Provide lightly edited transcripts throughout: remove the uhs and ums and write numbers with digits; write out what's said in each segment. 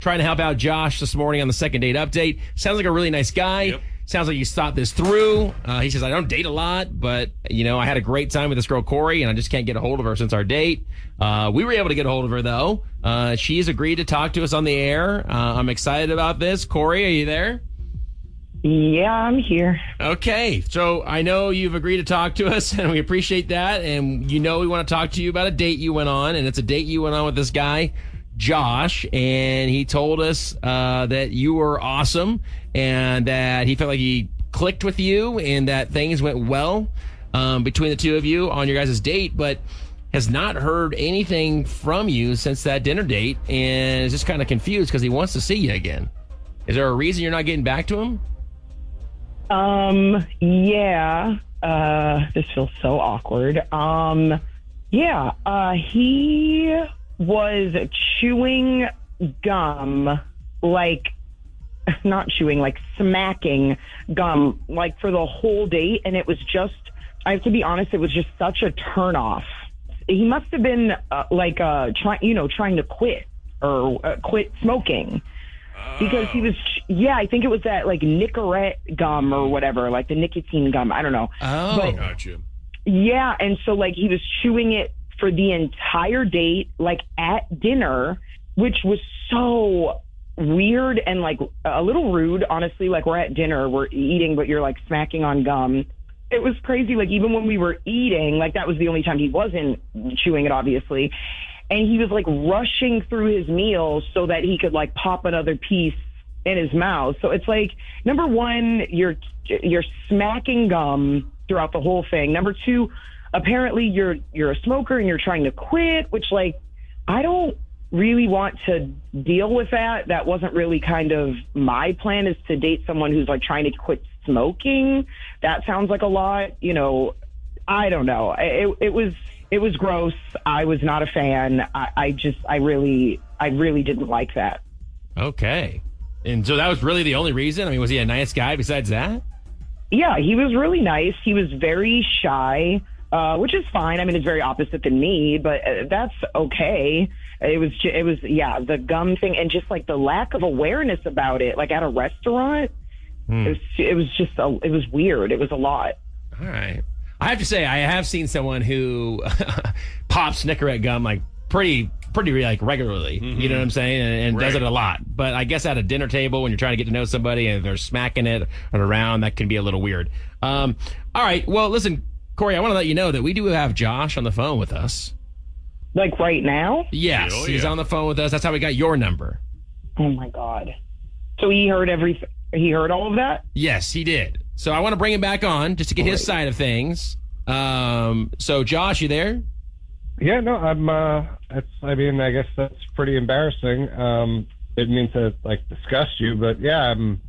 trying to help out Josh this morning on the second date update. Sounds like a really nice guy. Yep. Sounds like he's thought this through. He says, I don't date a lot, but, I had a great time with this girl, Korey, and I just can't get a hold of her since our date. We were able to get a hold of her, though. She's agreed to talk to us on the air. I'm excited about this. Korey, are you there? Yeah, I'm here. Okay, so I know you've agreed to talk to us, and we appreciate that. And we want to talk to you about a date you went on, and it's a date you went on with this guy, Josh, and he told us that you were awesome and that he felt like he clicked with you and that things went well between the two of you on your guys' date, but has not heard anything from you since that dinner date and is just kind of confused because he wants to see you again. Is there a reason you're not getting back to him? Yeah. This feels so awkward. He was chewing gum, not chewing, smacking gum, for the whole date. And it was just, I have to be honest, it was just such a turnoff. He must have been trying to quit or quit smoking. Because he was, I think it was that Nicorette gum or whatever, the nicotine gum. I don't know. Oh, but, gotcha. Yeah, and so he was chewing it for the entire date, at dinner, which was so weird and a little rude, honestly. We're at dinner, we're eating, but you're smacking on gum. It was crazy. Even when we were eating, that was the only time he wasn't chewing it, obviously. And he was rushing through his meal so that he could pop another piece in his mouth. So it's number one, you're smacking gum throughout the whole thing. Number two, apparently you're a smoker and you're trying to quit, which I don't really want to deal with that. That wasn't really kind of my plan, is to date someone who's trying to quit smoking. That sounds like a lot, I don't know. It was gross. I was not a fan. I really didn't like that. Okay. And so that was really the only reason? I mean, was he a nice guy besides that? Yeah, he was really nice. He was very shy, which is fine. I mean, it's very opposite than me, but that's okay. It was the gum thing and just the lack of awareness about it, at a restaurant. It was weird. It was a lot. All right. I have to say, I have seen someone who pops Nicorette gum pretty regularly. Mm-hmm. You know what I'm saying? And does it a lot. But I guess at a dinner table when you're trying to get to know somebody and they're smacking it around, that can be a little weird. All right. Well, listen, Korey, I want to let you know that we do have Josh on the phone with us. Right now? Yes, Oh, yeah. He's on the phone with us. That's how we got your number. Oh my God. So he heard everything. He heard all of that? Yes, he did. So I want to bring him back on just to get his side of things. So Josh, you there? Yeah, no, I guess that's pretty embarrassing. Didn't mean to disgust you, but yeah, I'm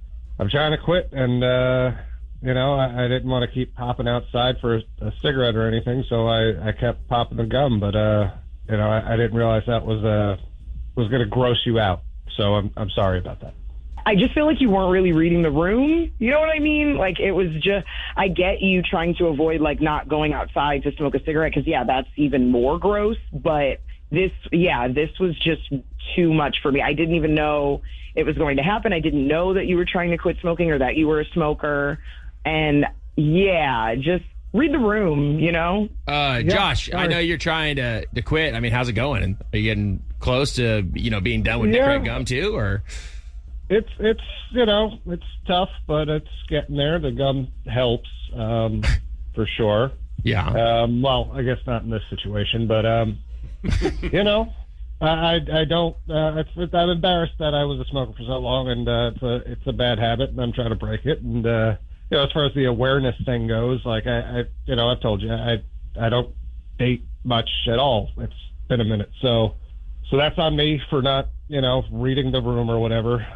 trying to quit, and I didn't want to keep popping outside for a cigarette or anything, so I kept popping the gum, but I didn't realize that was going to gross you out. So I'm sorry about that. I just feel like you weren't really reading the room. You know what I mean? It was just, I get you trying to avoid not going outside to smoke a cigarette because, that's even more gross. But this was just too much for me. I didn't even know it was going to happen. I didn't know that you were trying to quit smoking or that you were a smoker. And just read the room, Josh, I know you're trying to quit. I mean, how's it going? Are you getting close to, being done with Nicorette gum too, or? It's it's tough, but it's getting there. The gum helps, for sure. Yeah. Well, I guess not in this situation, but I don't. I'm embarrassed that I was a smoker for so long, and it's a bad habit, and I'm trying to break it. And as far as the awareness thing goes, I've told you, I don't date much at all. It's been a minute, so that's on me for not reading the room or whatever.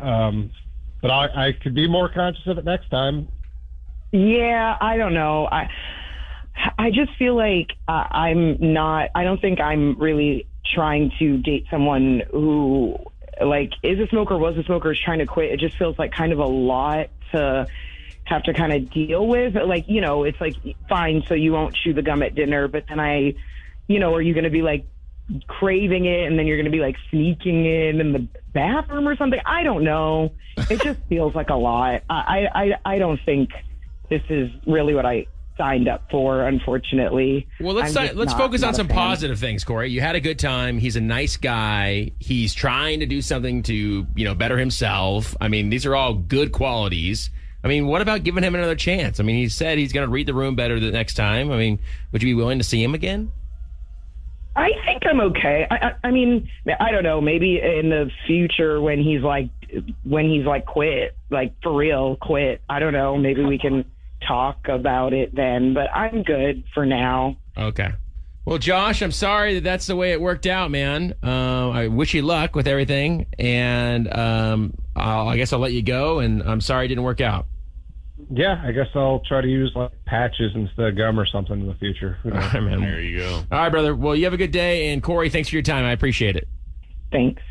But I could be more conscious of it next time. Yeah, I don't know. I just feel like I don't think I'm really trying to date someone who is a smoker, was a smoker, is trying to quit. It just feels like kind of a lot to have to kind of deal with. It's fine, so you won't chew the gum at dinner, but then are you going to be craving it, and then you're going to be like sneaking in the bathroom or something. I don't know. It just feels like a lot. I don't think this is really what I signed up for, unfortunately. Well, let's focus on some positive things, Korey. You had a good time. He's a nice guy. He's trying to do something to, better himself. I mean, these are all good qualities. I mean, what about giving him another chance? I mean, he said he's going to read the room better the next time. I mean, would you be willing to see him again? I think I'm okay. I mean, I don't know. Maybe in the future when he's like quit, like for real, quit. I don't know. Maybe we can talk about it then, but I'm good for now. Okay. Well, Josh, I'm sorry that's the way it worked out, man. I wish you luck with everything, and I guess I'll let you go, and I'm sorry it didn't work out. Yeah, I guess I'll try to use like patches instead of gum or something in the future. All right, man. There you go. All right, brother. Well, you have a good day, and Korey, thanks for your time. I appreciate it. Thanks.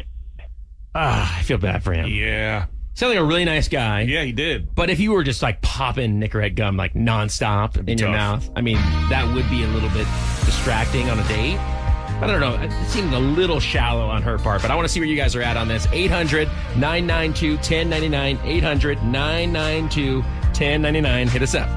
I feel bad for him. Yeah. Sounds like a really nice guy. Yeah, he did. But if you were just like popping Nickerhead gum like nonstop in your mouth, I mean, that would be a little bit distracting on a date. I don't know. It seemed a little shallow on her part, but I want to see where you guys are at on this. 800-992-1099. 800-992-1099. Hit us up.